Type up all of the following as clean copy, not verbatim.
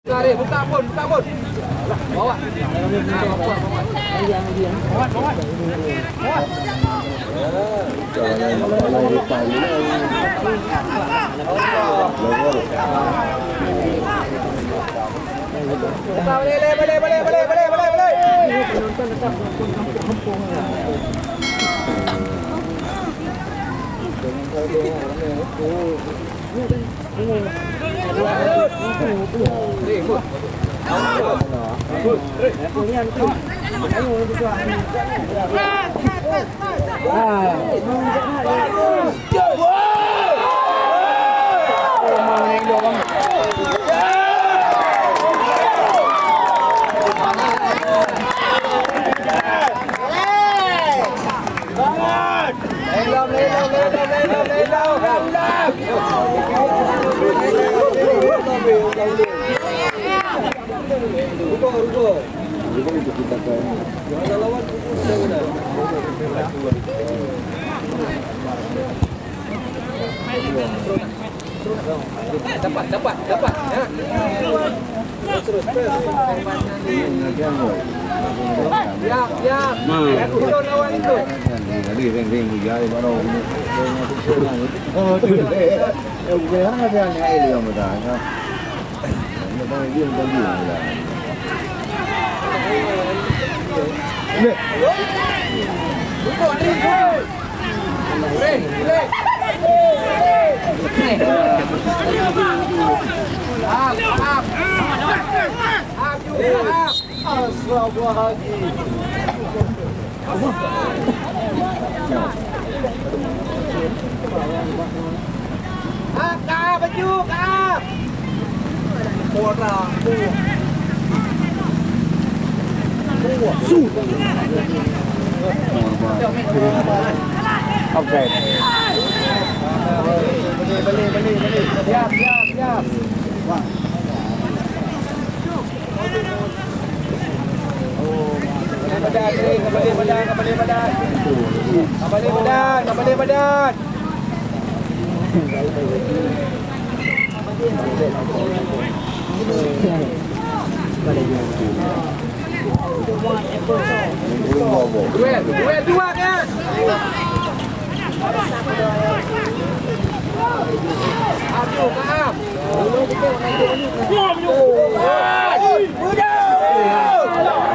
Tarik, buka pun. Bawa. Boleh. Dapat ya. Terus. Ya. Turun lawan itu. Tadi ring dia baru. Oh, tu. Bukan ada yang air yang betul. Macam dia lah. Ni. Oke. Beli. Siap. Kembali badan. Dua kan? Aduh, Kak.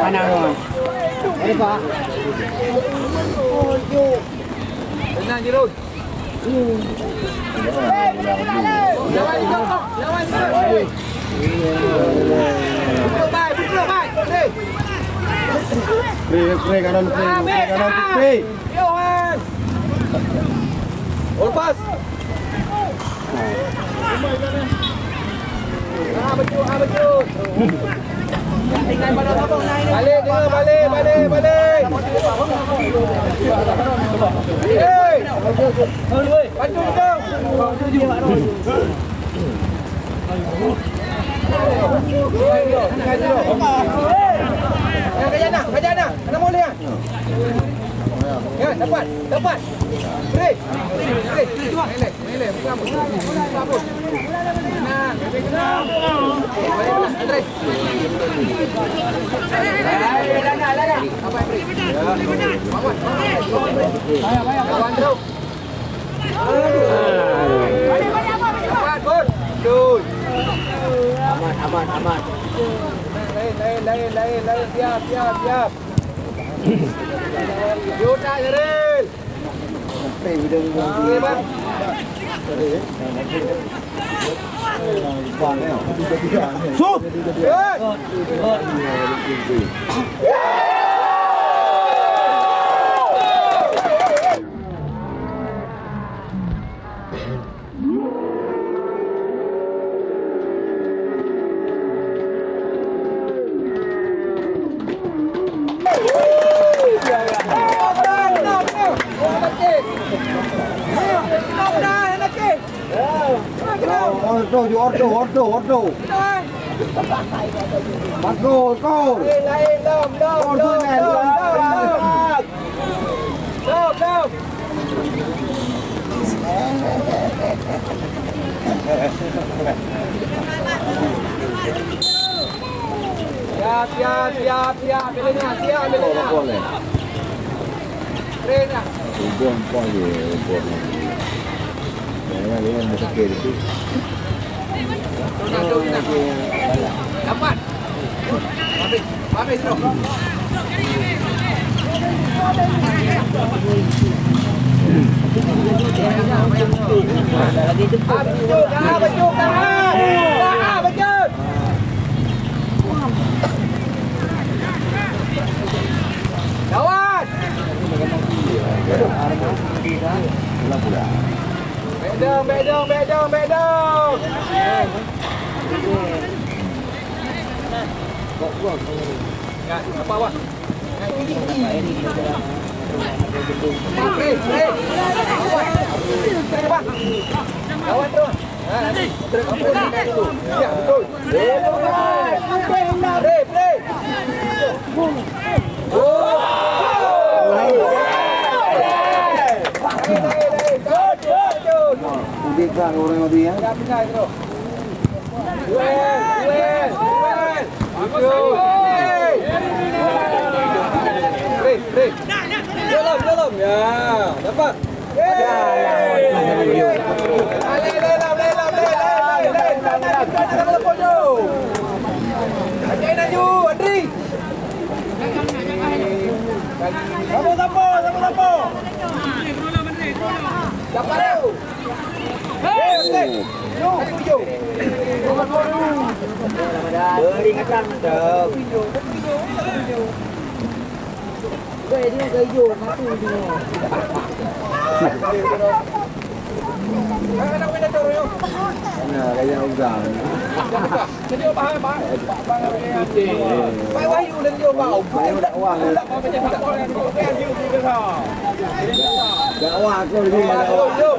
Mana lu? Ini Pak. Tenang, Jirun. Lawan. Buka, Bai. Free kanan. Johan. Lepas. Baju. Tinggal pada abang naik. Balik. Hei. Bantu dong. Kajana. Mana boleh ya? Ya, dapat. Hei. Ele. Buka. Nah, Andre. Apa Aman. Lain. Siap. Yuta Iril. Oke, Bang. Shoot. Ordo. Bắt go. Lên, đom. Đom. Siap. Belenya. Boleh. Keren ya. Buang je. Jangan dia mesti kiri tu. Dapat. Habis terus. Bajut. Kawan. Bedong. Ya, apa awak? Kawan tu. Ya, betul. Play. Dia kan orang dia. Duel. Break. Dalam. Ya, dapat. Andri. Sapo. Dapat tu. Yo. Beringatan dah. Dia gayo matu dia. Nak main dah yo. Nah, kaya ugang. Jadi bahaya. Wahyu dan dia bau. Dak wah aku ni. Yo.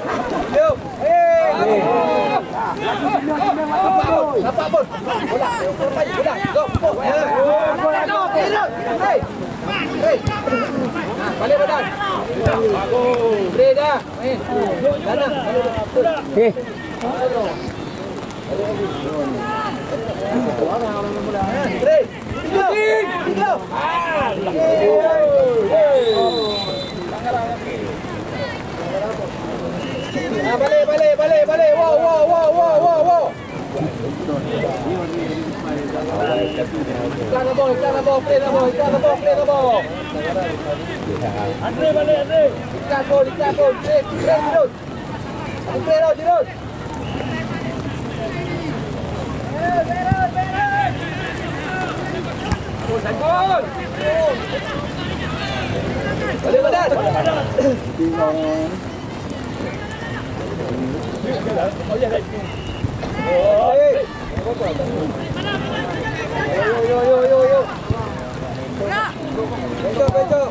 Apa pun. Bola. Go. Hey. Balik badan. Beri dah. Sana. Okey. Beri. Tiga. Balik. Wow. Ikan abang, play the ball. Andre balik. Ikan ball, play terus. Play terus. Gol. Balik badan. Yo. Betul.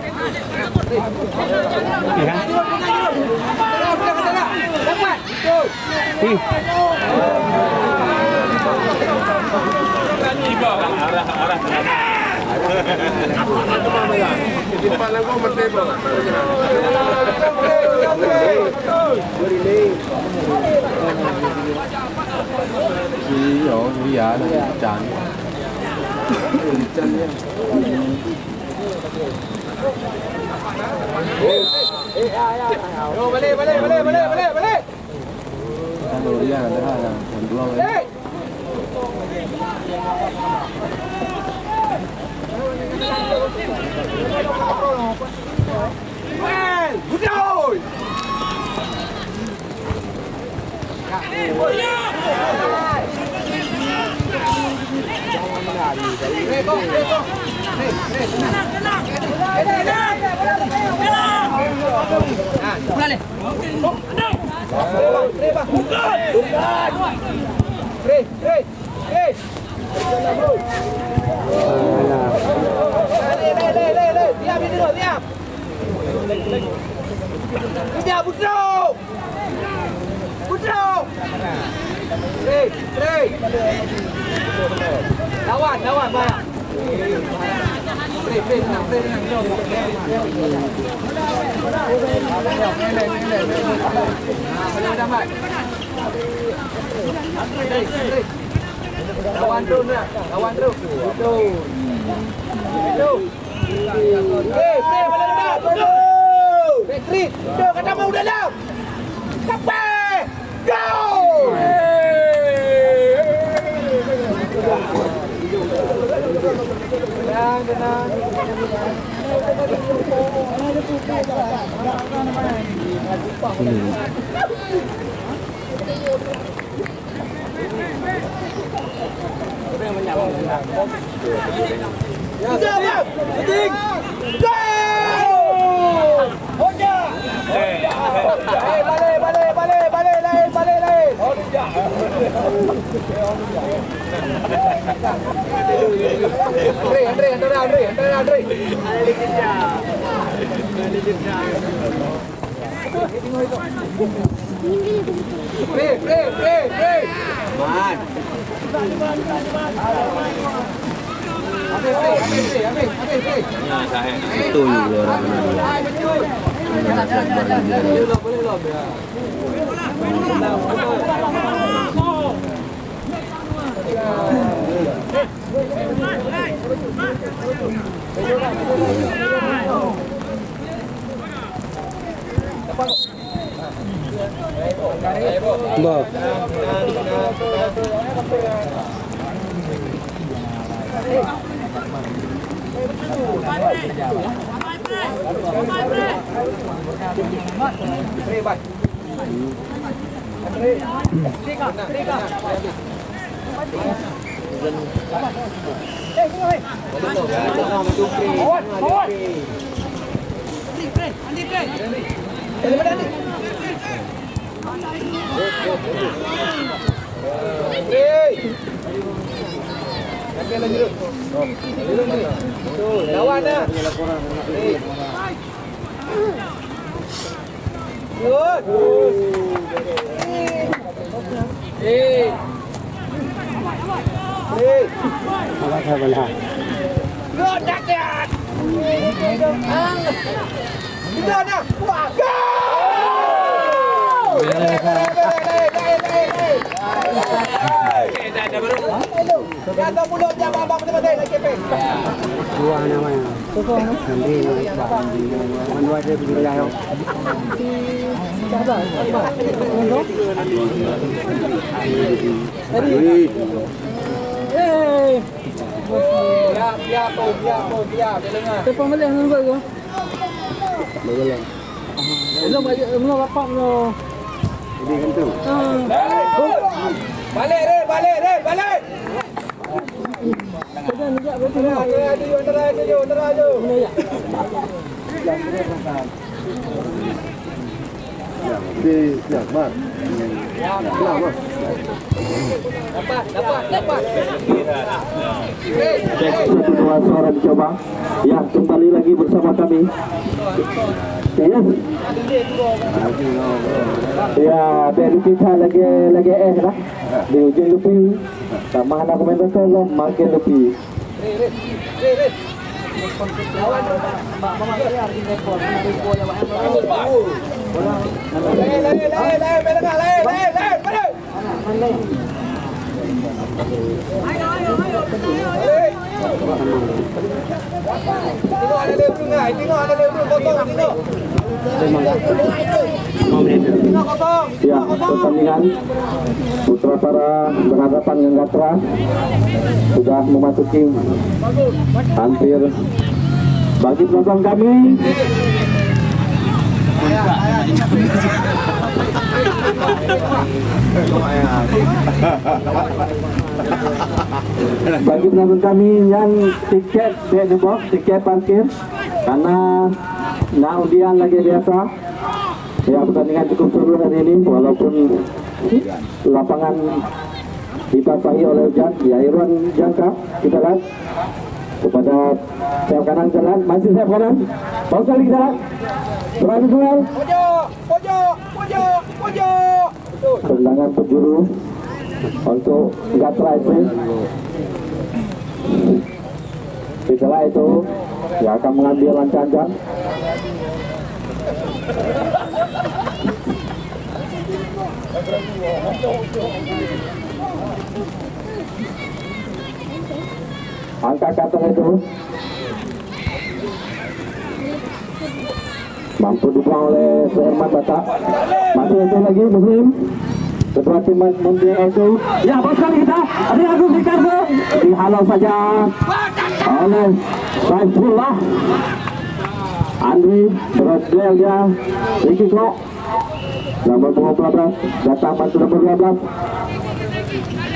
Dapat. Betul. Di depan lagu bertebo. Iya, Chan. Balik. Kalau dia ada dua kali. Diam, Putro. Three. Lawan, Pak. Play. Lawan terus nak. Lawan terus. Itu. Balik dah. Patrick, dah kata mau dalam. Sampai. Go! Tenang. Andre. Man. Itu juga orang Lawan dah. Good. Good, Jacket. Kita nak buat go. Jatuh mulut jangan abang betul-betul lagi pe. Dua namanya. Nanti mandua dia pergi jauh. Siap. Siapa boleh nunggu tu? Boleh. Belum bapak belum. Jadi kan tu. Balik. Siap, Mat. Dapat. Dua suara dicoba. Ya, kembali lagi bersama kami. Yes. Ya, dari kita lagi dah. Di ujung lupi. Sama anak komentator lah, makin lupi. Tengok ada lebih kosong. Ya, pertandingan Putra Para berhadapan dengan Gatra sudah memasuki hampir. Bagi penonton kami, bagi penonton kami yang tiket di box, tiket parkir, karena undian lagi biasa. Ya, pertandingan cukup seru hari ini, walaupun lapangan dibasahi oleh hujan. Ya, Irwan jangka kita lihat kepada sayap kanan jalan, masih sayap kanan, bau kali kita lihat berani duel. Pojok. Tendangan penjuru untuk Gatra FC. Setelah itu dia akan mengambil lancar-lancar. angkat ke atas itu mampu dibuang oleh Suherman Batak. Masih itu lagi Muslim. Kedua tim mempunyai itu. Ya, bos kali kita. Ada Agus Ricardo. Dihalau saja oleh Saifullah. Andri berduel dia. Ricky Kok. Nomor 12 datang bantu nomor 12.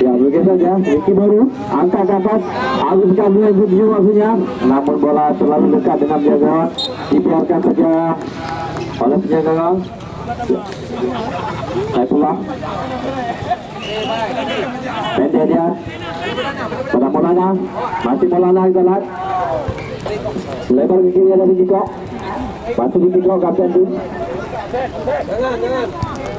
Ya, begitu saja. Ricky baru angkat ke atas. Agus Ricardo yang video maksudnya. Namun bola terlalu dekat dengan penjaga gawang. Dibiarkan saja oleh penjaga gawang. Saifullah pendek dia pada Maulana, masih Maulana kita lihat lebar ke kiri dari Kiko, bantu di Kiko kapten tim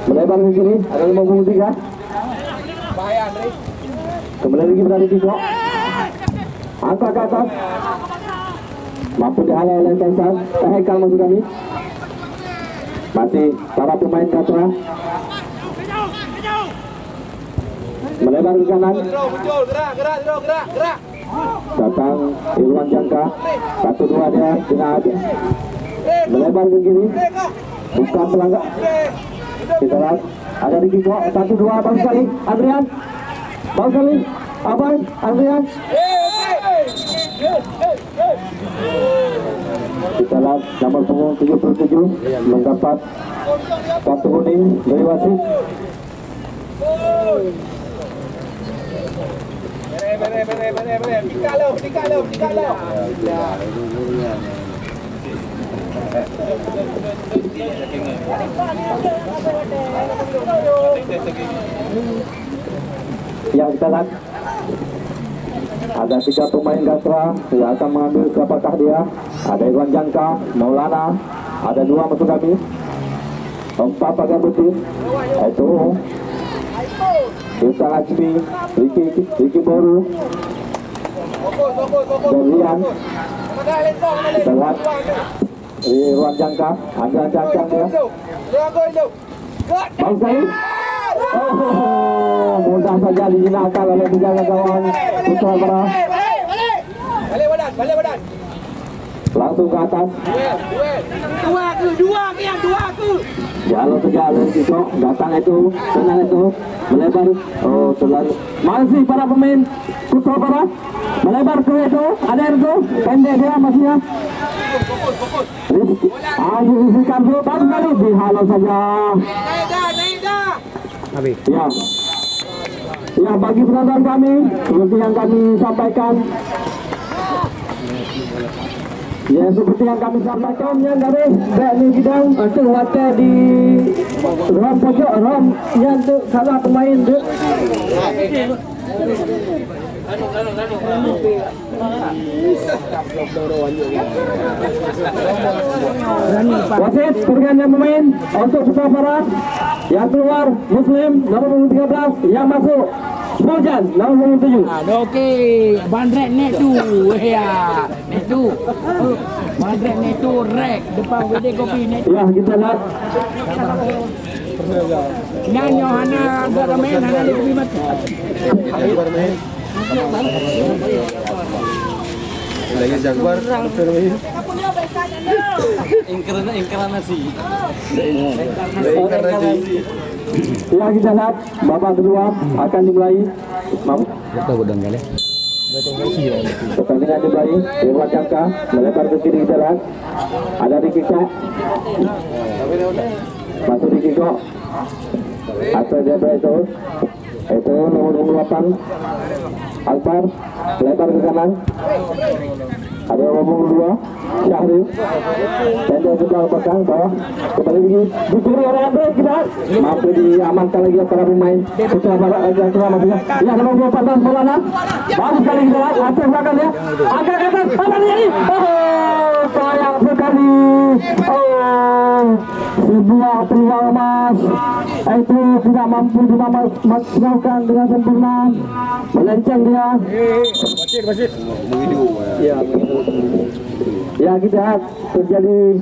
melebar ke kiri ada 53 kembali lagi berada Kiko, angkat ke atas mampu dihalau oleh Kaisar Hekal maksud kami. Masih para pemain Katra melebar ke kanan, datang Irwan Jangka, 1-2 dia dengan melebar ke kiri, bukan pelanggar. Kita lihat ada di Kiko, 1-2 bagus sekali Adrian, bagus sekali Abai Adrian. Kita lihat nomor punggung 77 mendapat kartu kuning dari wasit. Dikalau. Yang kita lihat ada 3 pemain Gatra yang akan mengambil siapakah dia. Ada Irwan Jangka, Maulana, ada 2 masuk kami, 4 pakai putih, itu Yusa Lajmi, Ricky Boru, dan Rian. Kita lihat Irwan Jangka, ada Jangka dia. Bang Said. Oh, mudah saja dijinakkan oleh penjaga gawang Putra Bara. Balik badan. Langsung ke atas. Dua ke. Jalan saja oleh Kiko, datang itu, tenang itu, melebar. Oh, terlalu. Masih para pemain Putra Bara melebar ke itu, ada itu, pendek dia masihnya. Agus Ricardo baru kali dihalau saja. Ya, bagi penonton kami, seperti yang kami sampaikan, yang dari Bani Bidang untuk water di rom pojok rom yang tu salah pemain tu. Wasit pergantian pemain untuk Putra Bara. Yang keluar Muslim nomor 13, yang masuk Bojan nomor 7. Okey, bandret net tu. Net tu. Bandret net tu rek depan WD Kopi net. Ya, kita lihat. Nyanyo hana ada main hana di kopi mati. Lagi Jaguar. Ya, kita lihat babak kedua akan dimulai. Pertandingan dimulai. Irwan Jangka melebar ke kiri, kita lihat. Ada di Kiko. Masuk di Kiko. Atau dia itu. Itu nomor 28 Alpar lebar ke kanan. Ada nomor 2 Syahril pendek sebelah belakang bawah. Kembali lagi dicuri oleh Andre. Kita mampu diamankan lagi para pemain Putra Bara yang keluar maksudnya. Ya, nomor 14 Maulana bagus sekali kita lihat atas belakang dia. Angkat ke atas apa ini? Oh, sayang sekali. Oh, sebuah peluang emas itu tidak mampu dimaksimalkan dengan sempurna. Melenceng dia. Basit. Ya, kita lihat terjadi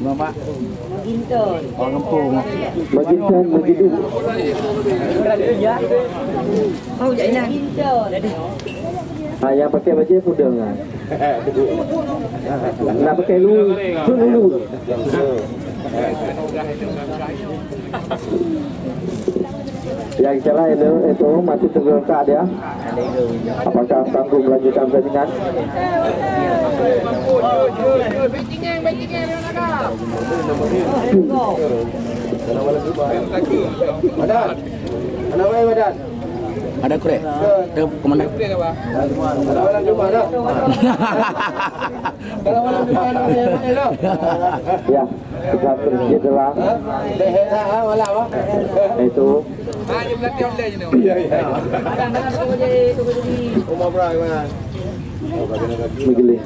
Bapak. Orang kampung. Baginton, begitu. Yang pakai baju pudeng kan. Nak pakai dulu. Yang celah itu masih tunggu kak dia. Apakah sanggup melanjutkan pertandingan? Badan. Ada kurek? Ada komandan. Ya, kita terjadilah. Itu. Begini.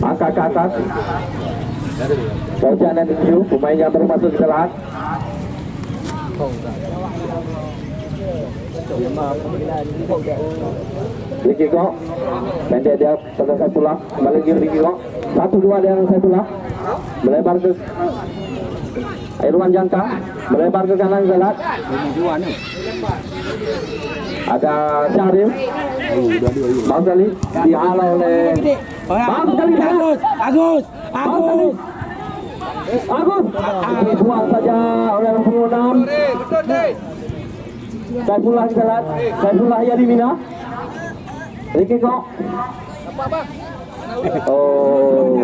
Angkat ke atas. Kau jangan review pemain yang baru masuk ke dalam. Ricky kok, pendek dia pada saya pulang, kembali lagi Ricky kok. 1-2 dia saya pulang, melebar ke Irwan Jangka, melebar ke kanan Zalat. Ada Syarif, Bang Sali dihalau oleh Bang Sali. Agus buang saja oleh 26. Saifullah Zalat, Saifullah Yadimina. Ricky kok. Oh,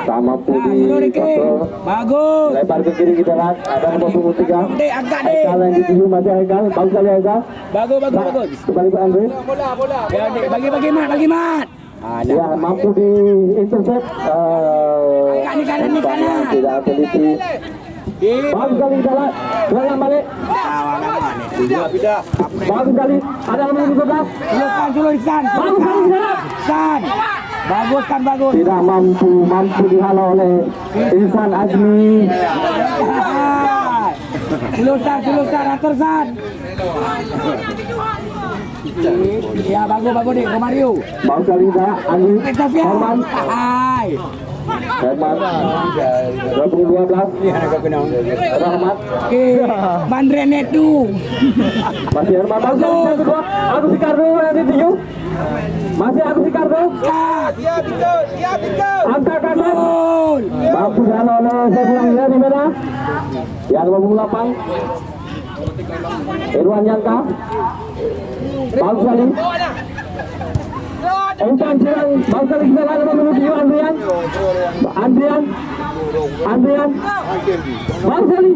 sama pudi kontrol. Bagus. Lebar ke kiri kita lihat. Ada nomor 23. Angkat deh. Haikal yang dituju masih Haikal. Bang Sali Haikal. Bagus. Kembali ke Andre. Ya, Dek, bagi mat. Ya, mampu di intercept. Kanan. Tidak teliti. Bang Sali jalan. Serangan balik. Bang Sali. Ada nomor 12. Julusan. Bang Sali jalan. Bagus. Tidak mampu dihalau oleh Ihsan Azmi. Julusan atersan. Ya bagus deh Romario. Bang Sali dah Andi Herman. Herman 2012. Rahmat. Bandre Netu. Masih Herman bagus. Agus Ricardo yang dituju. Masih Agus Ricardo. Angka kanan. Mampu dihalau oleh Saifullah di mana? Yang 28. Irwan Jangka. Bang Sali. Umpan serang Bang Sali kita lalu menuju Andrian. Bang Sali.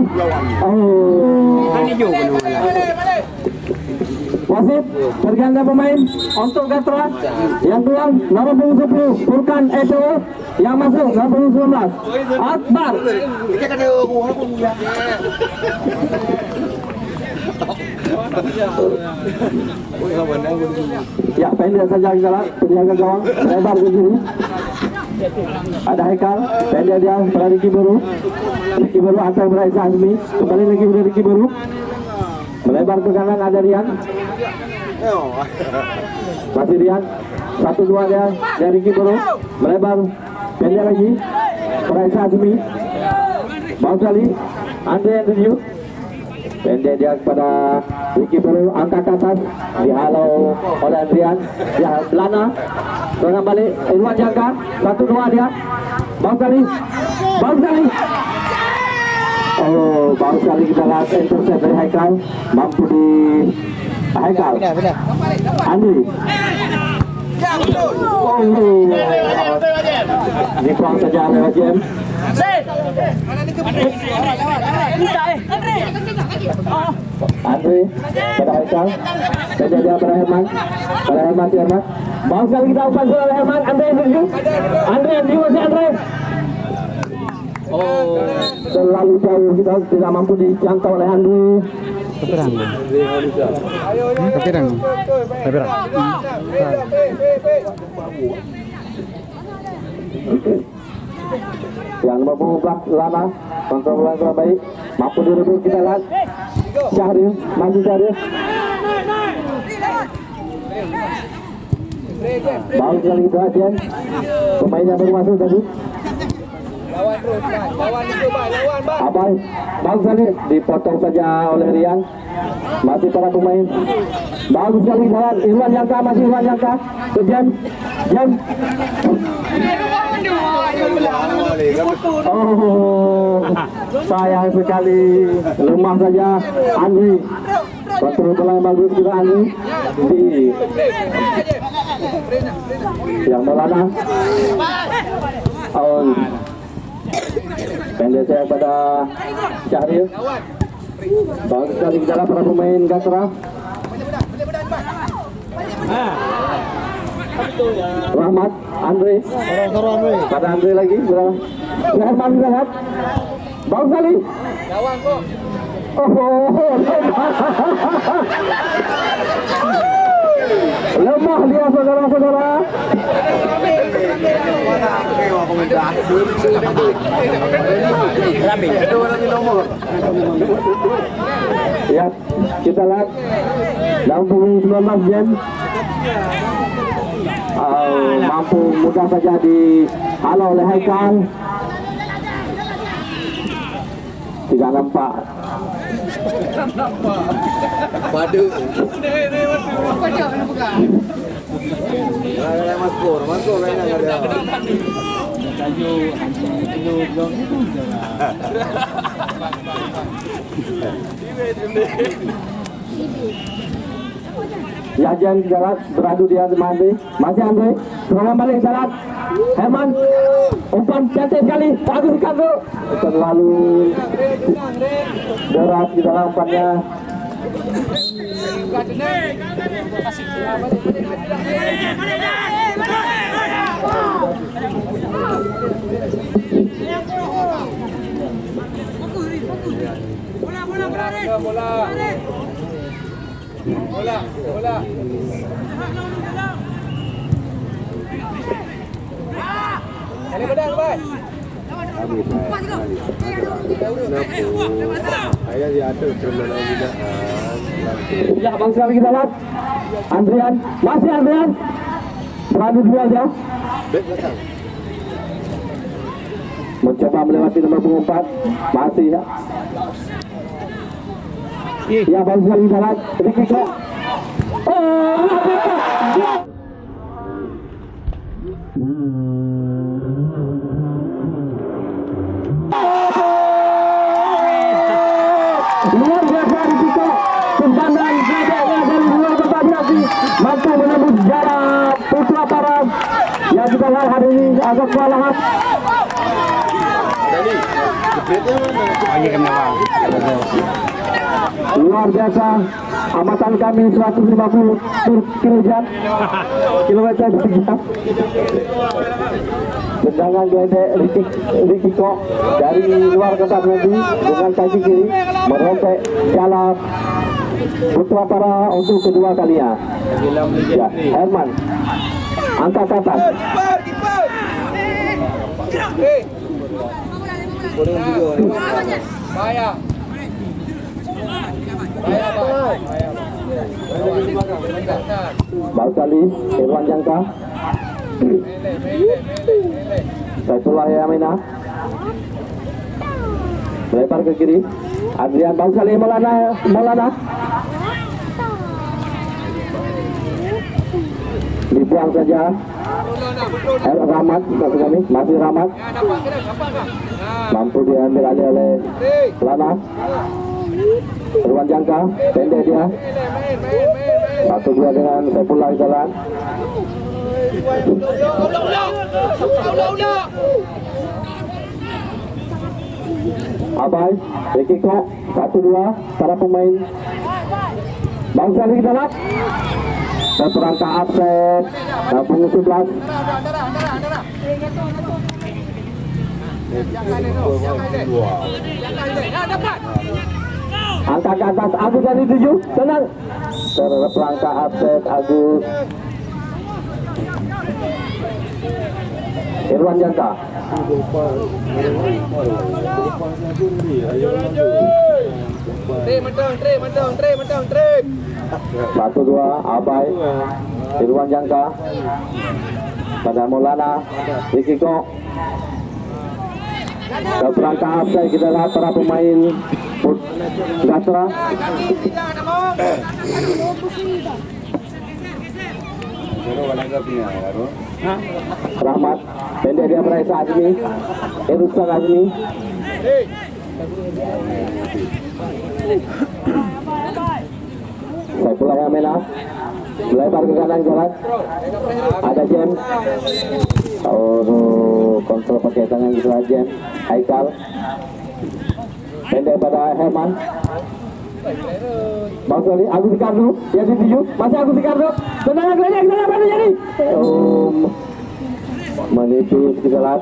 Wasit berganda pemain untuk Gatra yang keluar nomor 10 Furkan Edo, yang masuk nomor 19 Akbar. Ya, pendek saja kita lihat penjaga gawang lebar ke sini. Ada Haikal, pendek dia pada Ricky Baru antar Raisa Azmi, kembali lagi pada Ricky Baru. Melebar ke kanan ada Rian. Masih Rian. 1-2 dia dari Ricky Baru. Melebar pendek lagi Raisa Azmi. Bang Sali, Andre yang tuju. Pendek dia kepada Ricky Baru, angkat ke atas, dihalau oleh Andrian. Ya, Lana serangan balik Irwan Jangka. 1-2 dia. Bang Sali. Oh, Bang Sali kita lihat intercept dari Haikal. Mampu di Haikal. Andri. Oh, ini kurang saja lewat jam. Andre pada Haikal. Pendek dia pada Herman. Bang Sali kita umpan oleh Herman. Andre masih Andre. Oh, terlalu jauh, kita tidak mampu dijangkau oleh Andri. Keperang. Yang nomor 14 Lana, kontrol bola kurang baik, mampu direbut kita lihat. Syahrir, maju Syahrir. Bagus sekali perhatian. Pemainnya baru masuk tadi. Lawan terus kan. Lawan itu bang. Lawan bang. Abai, bagus sekali dipotong saja oleh Rian. Masih para pemain. Bagus sekali jalan. Irwan Jangka masih Irwan Jangka. Kejan, Jan. Oh, sayang sekali. Lemah saja Andri. Kontrol bola yang bagus juga Andri. Di yang Maulana. Oh. Pendek saya pada Syahril. Bagus sekali kita para pemain Gatra. Rahmat, Andre. Pada Andre lagi. Herman lihat. Bagus sekali. Lawan kok. Lemah dia saudara-saudara. Ya, kita lihat dalam punggung 19 jam mampu mudah saja dihalau oleh Haikal. Tidak nampak. Padu. Ada maskur kayaknya ada. Ya jangan jalan beradu dia Andre. Masih Andre. Serangan balik jalan. Herman. Umpan cantik sekali. Bagus sekali. Terlalu deras di dalam umpannya. Bola. Ini pedang, Bay. Ayah diatur terlalu juga. Ya bang sekali kita lihat. Andrian, masih Andrian. Beradu dua aja. Mencoba melewati nomor punggung 4. Masih ya. Ya bang sekali kita lihat. Ricky kok. Luar biasa Ricky. Tendangan gedenya dari luar kotak penalti mampu menembus jarak Putra Paras yang kita lihat hari ini agak kewalahan. Luar biasa amatan kami 150 kilogram kilometer per jam. Tendangan gedek Ricky Kok dari luar kotak penalti dengan kaki kiri merobek jalan Putra Para untuk kedua kalinya. Ya, Herman angkat ke atas. Bahaya. Baru kali Irwan Jangka. Saifullah Yamina. Lebar ke kiri. Adrian baru kali Maulana. Dibuang saja. Rahmat masih Rahmat. Mampu diambil alih oleh Lana. Irwan Jangka pendek dia. 1-2 dengan Saifullah jalan. Abai, Ricky Kok 1-2 para pemain. Bangsa lagi dalam. Terperangkap upset punggung 11. Angka ke atas Agus dari 7. Tenang. Terperangkap upset Agus. Irwan Jangka. Trim. 1-2 Abai. Irwan Jangka pada Maulana Rikiko. Berangkat upside kita lihat para pemain Gatra. Rahmat pendek dia Raisa Azmi, Eruksan Azmi. Saifullah Yamena melebar ke kanan jalan. Ada James. Oh, kontrol pakai tangan gitu aja. Haikal pendek pada Herman. Bang Soli, Agus Ricardo, dia dituju, masih Agus Ricardo. Tendangan geledek, tendangan apa jadi? Menipis kita lihat.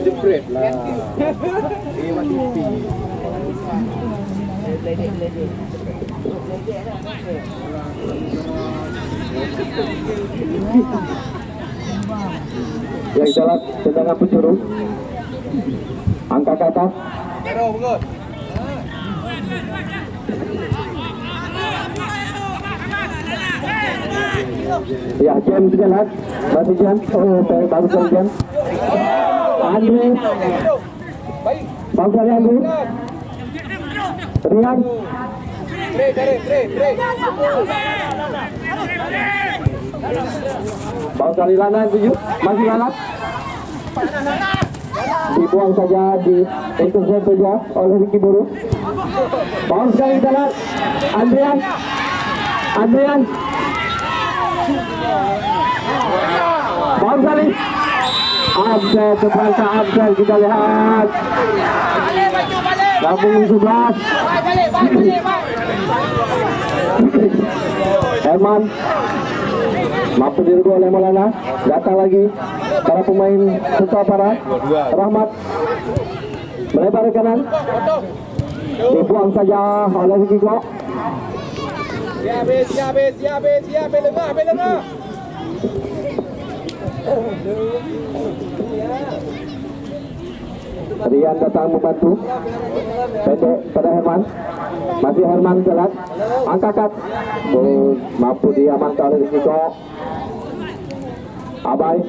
Jepret lah. Ini masih tipis. Ya kita lihat tendangan penjuru. Angka ke atas. Ya, Jen kita lihat. Masih Jen. Oh, baru sekali Jen. Andre. Baru sekali Andre. Rian. Baru sekali Lana tuju. Masih Lana. Dibuang saja di intercept saja oleh Ricky Buru. Baru sekali kita lihat. Andrian. Baru sekali. Abdel terperangkap Abdel kita lihat. Gabung 11. Herman. Mampu dirubah oleh Maulana. Datang lagi para pemain Putra Para. Rahmat melebar ke kanan. Dibuang saja oleh Rikiko. Siap, lengah. Rian datang membantu. Pendek pada Herman. Masih Herman jalan. Angkat. Mampu diamankan oleh Rikiko. Abai.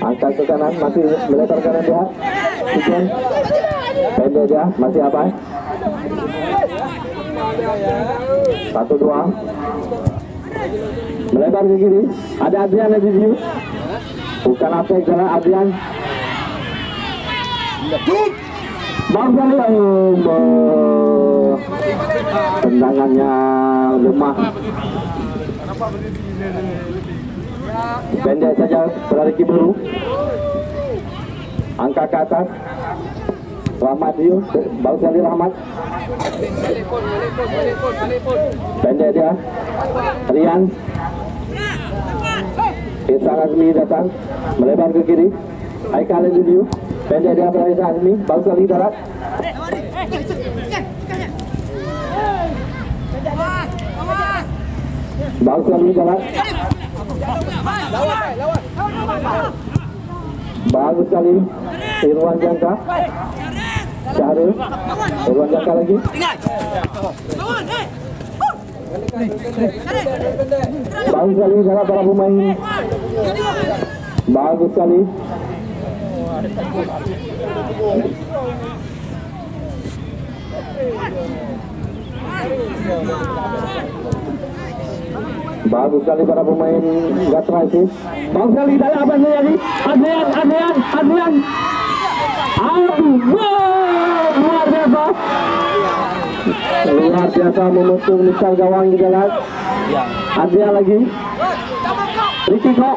Angkat ke kanan. Masih melebar kanan dia. Hujan. Pendek dia. Masih Abai. 1-2. Melebar ke kiri. Ada Adrian lagi di sini. Bukan apa jalan Adrian. Bang Sali, tendangannya lemah. Pendek saja berlari Kiburu. Angka ke atas. Rahmat Dio, Bang Sali Rahmat. Pendek dia. Rian. Isang Azmi datang melebar ke kiri. Haikal Dio. Pendek dia Isang Azmi. Bang Sali darat. Bang Sali darat. Bagus sekali Irwan Jangka. Syahrul. Irwan Jangka lagi. Bagus sekali dalam para pemain. Bagus sekali. Bagus sekali para pemain Gatra itu. Bagus sekali dalam apa yang terjadi? Adrian. Aduh, luar biasa. Luar biasa memutus misal gawang di jalan. Adrian lagi. Rikiko.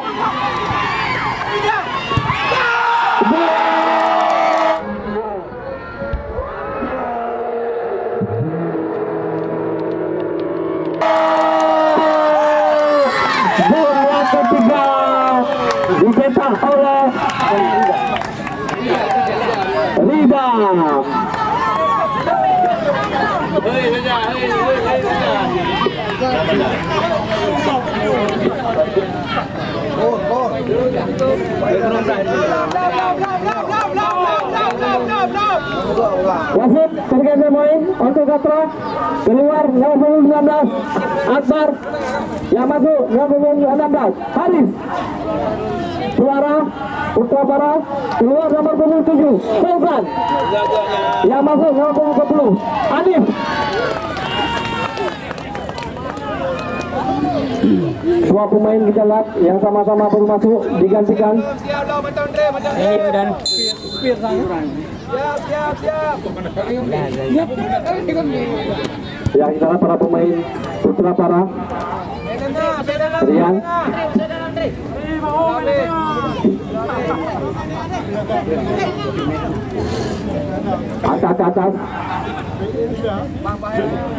Bola ketiga dicetak oleh Rida. Wasit tergantung main untuk Gatra. Keluar nomor 19 Akbar. Yang masuk nomor 16 Haris. Suara Putra Barat. Keluar nomor 27 Sultan. Yang masuk nomor 20 Anif. Dua pemain kita lihat yang sama-sama baru masuk digantikan. Dan Yang kita lihat para pemain Putra Para Rian. Angkat ke atas.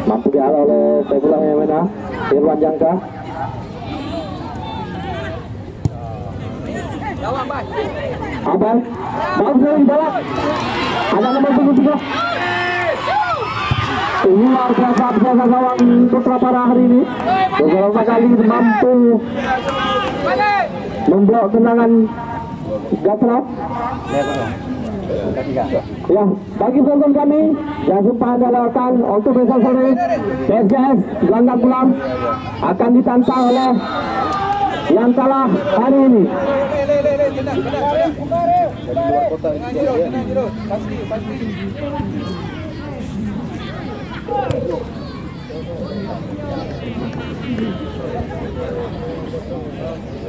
Mampu dialah oleh Tegulang yang mana Irwan Jangka. Abang bagus dari bawah. Ada nomor 23. Luar biasa gawang Putra Para hari ini. Beberapa kali mampu membawa tendangan Gatra. Ya, bagi penonton kami yang sempat anda untuk besok sore PSGS Gelanggang Pulang akan ditantang oleh yang kalah hari ini.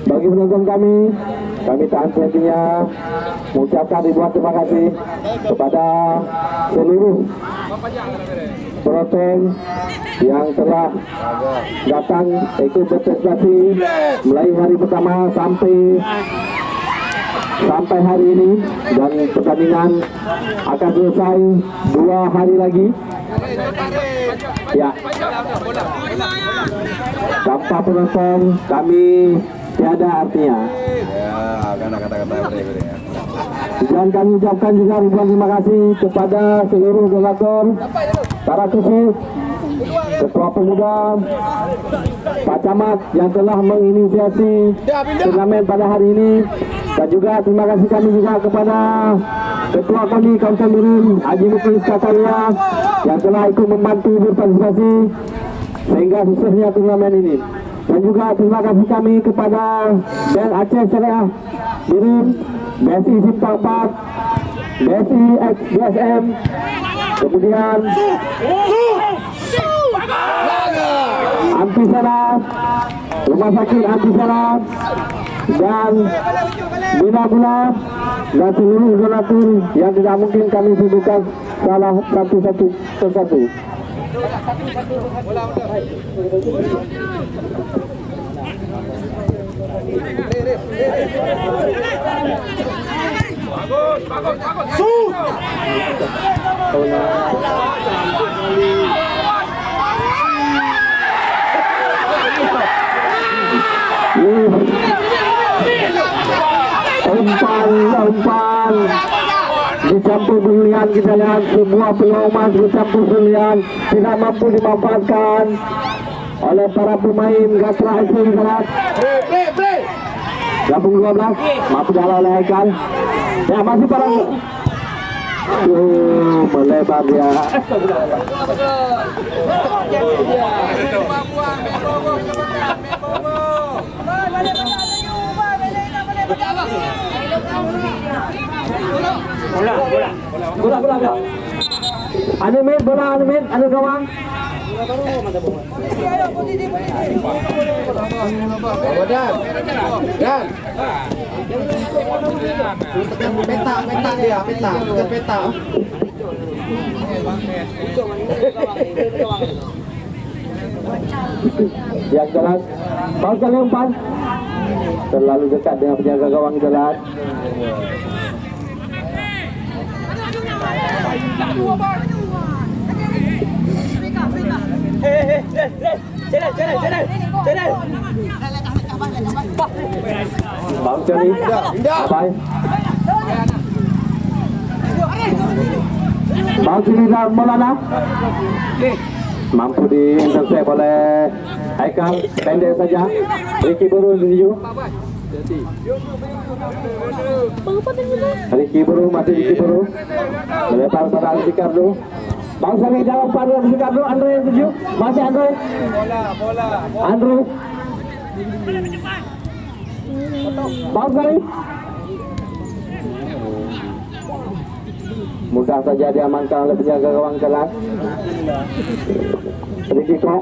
Bagi penonton kami tak henti-hentinya mengucapkan ribuan terima kasih kepada seluruh penonton yang telah datang ikut berprestasi mulai hari pertama sampai hari ini, dan pertandingan akan selesai 2 hari lagi. Ya, tanpa penonton kami tiada artinya. Dan kami ucapkan juga ribuan terima kasih kepada seluruh donatur, para kusip, ketua pemuda, Pak Camat yang telah menginisiasi turnamen pada hari ini, dan juga terima kasih kami juga kepada Ketua kami Kawasan Biren Haji Muklis Kakalia yang telah ikut membantu berpartisipasi sehingga suksesnya turnamen ini. Dan juga terima kasih kami kepada Bank Aceh Syariah Biren, BSI Simpang 4, BSI XBSM, kemudian Antisara, Rumah Sakit Antisara, dan Bina Bula, dan seluruh donatur yang tidak mungkin kami sebutkan salah satu-satu persatu. Umpan dicampur berlian, kita lihat sebuah peluang emas dicampur berlian tidak mampu dimanfaatkan oleh para pemain Gatra FC. Kita lihat gabung 12 mampu dialah oleh Haikal. Ya, masih para melebar dia. Bola. Ada mit bola, ada gawang. Dan. Peta dia, peta. Yang jelas, bau kali umpan terlalu dekat dengan penjaga gawang jelas. Bang Celi, bye. Bang Celi dan Maulana mampu di intercept oleh Haikal, pendek saja. Ricky Burun menuju. Ricky Buru, masih Ricky Buru. Melempar pada Ricardo. Bang Sari jawab pada Ricardo. Andre yang tuju. Masih Andre. Andre. Bang Sari. Mudah saja diamankan oleh penjaga gawang kelas. Ricky Kok.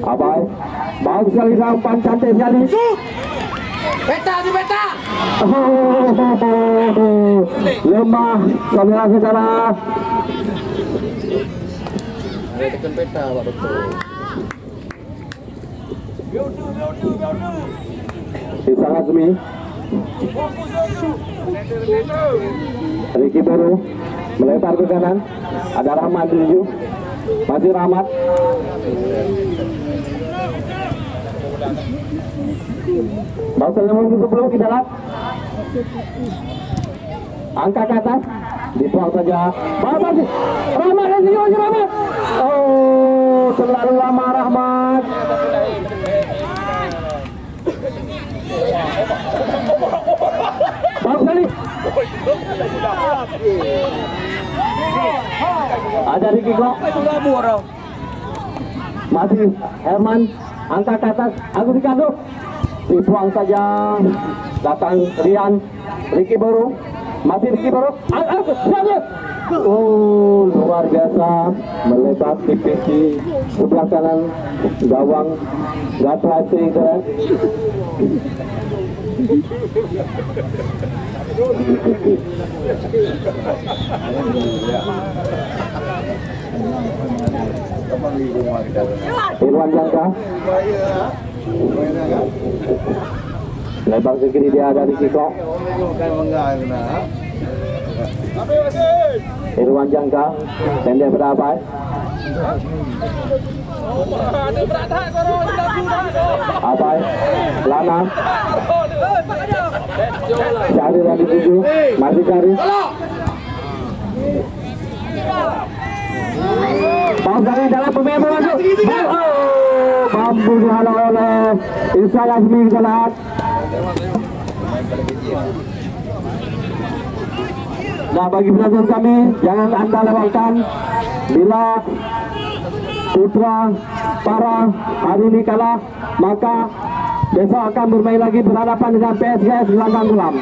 Abai, bagus sekali umpan cantik sekali. Peta di peta. Lemah, saudara-saudara. Ada tekan peta Pak Doktor. Bisa Azmi. Ricky Baru melempar ke kanan. Ada Rahmat tuju. Masih Rahmat. Bangsa nomor 70 kita lihat. Angka ke atas. Dibuang saja. Rahmat sih. Rahmat yang tuju Rahmat. Oh, terlalu lama Rahmat. Bang Sali. Ada Ricky Kok. Masih Herman. Angkat ke atas. Agus Ricardo. Dibuang saja. Datang Rian. Ricky Baru. Masih Ricky Baru. Oh, luar biasa. Melebar tipis di sebelah kanan gawang. Gak berhasil itu. Irwan Jangka. Lebar ke kiri dia dari Kiko. Irwan Jangka. Pendek berabai. Abai. Lana. Cari dari tujuh. Masih cari. Bang Sari dalam pemain masuk. Mampu dihalau oleh Isa Yazmi Galat. Nah, bagi penonton kami, jangan anda lewatkan bila Putra Para hari ini kalah, maka besok akan bermain lagi berhadapan dengan PSGS Gelanggang Gulam.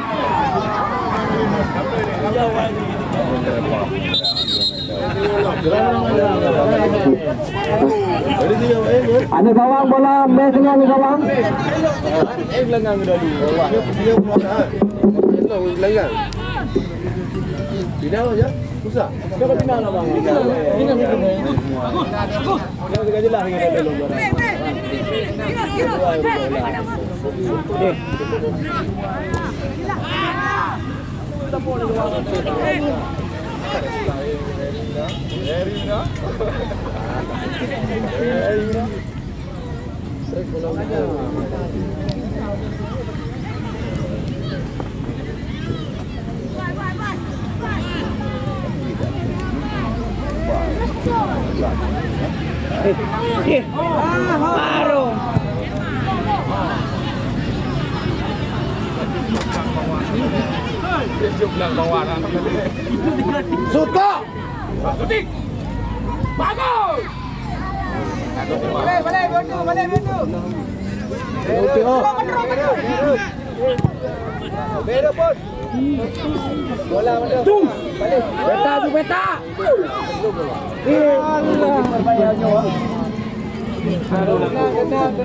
Ada gawang bola match dengan gawang. Gelanggang dulu. Gelanggang. Pindah aja. Susah. Coba pindah lah bang. Pindah. Jangan gaji lah kita dulu. Baru. Suka. Sutik. Bagus. Balik, Bondu. Bedo pun. Bola mana? Balik. Peta. Allah. Perbayarnya.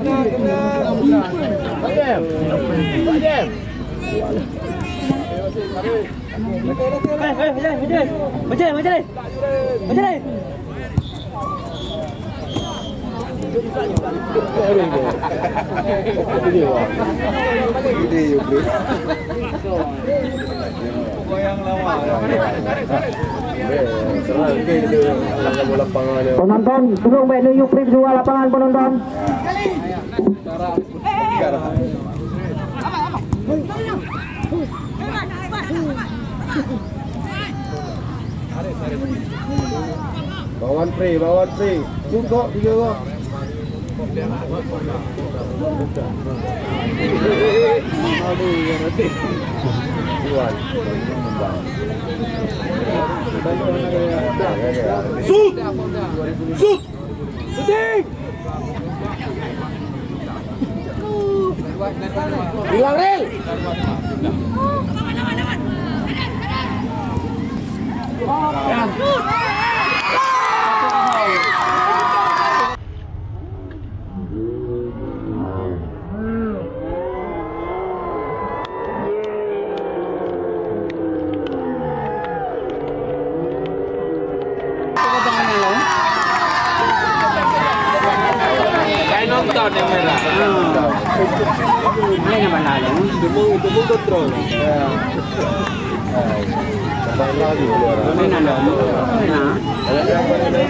Kena. Penonton, tolong baik Yupri dua lapangan penonton. Bawan free. Cukup 3 orang. Aduh, yang mati. Tuan. Shoot! Shooting! Hilang rel. Nonton yang merah. Ini yang mana yang? Tubuh kontrol. Sampai lagi luar. Ini nanda. Nah. Ada siapa ini?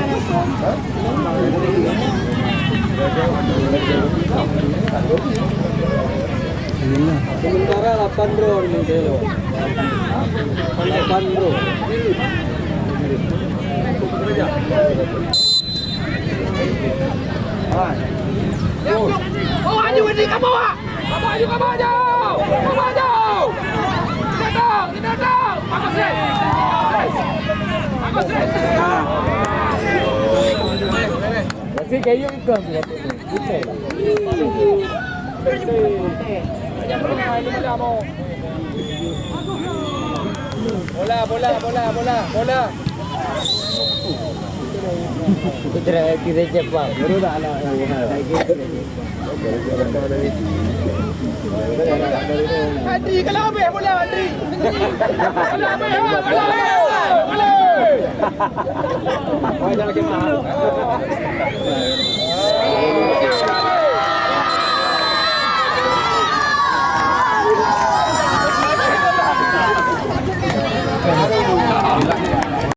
Sementara 8 bro ini kilo. 8 bro. Bawa aju ini ke bawah. Bawa aju. Kita tahu. Bagus deh. Tapi kayu ikan tu. Bola. Kita cepat. Baru dah anak Adi kalau habis bola Adi. Kalau habis bola.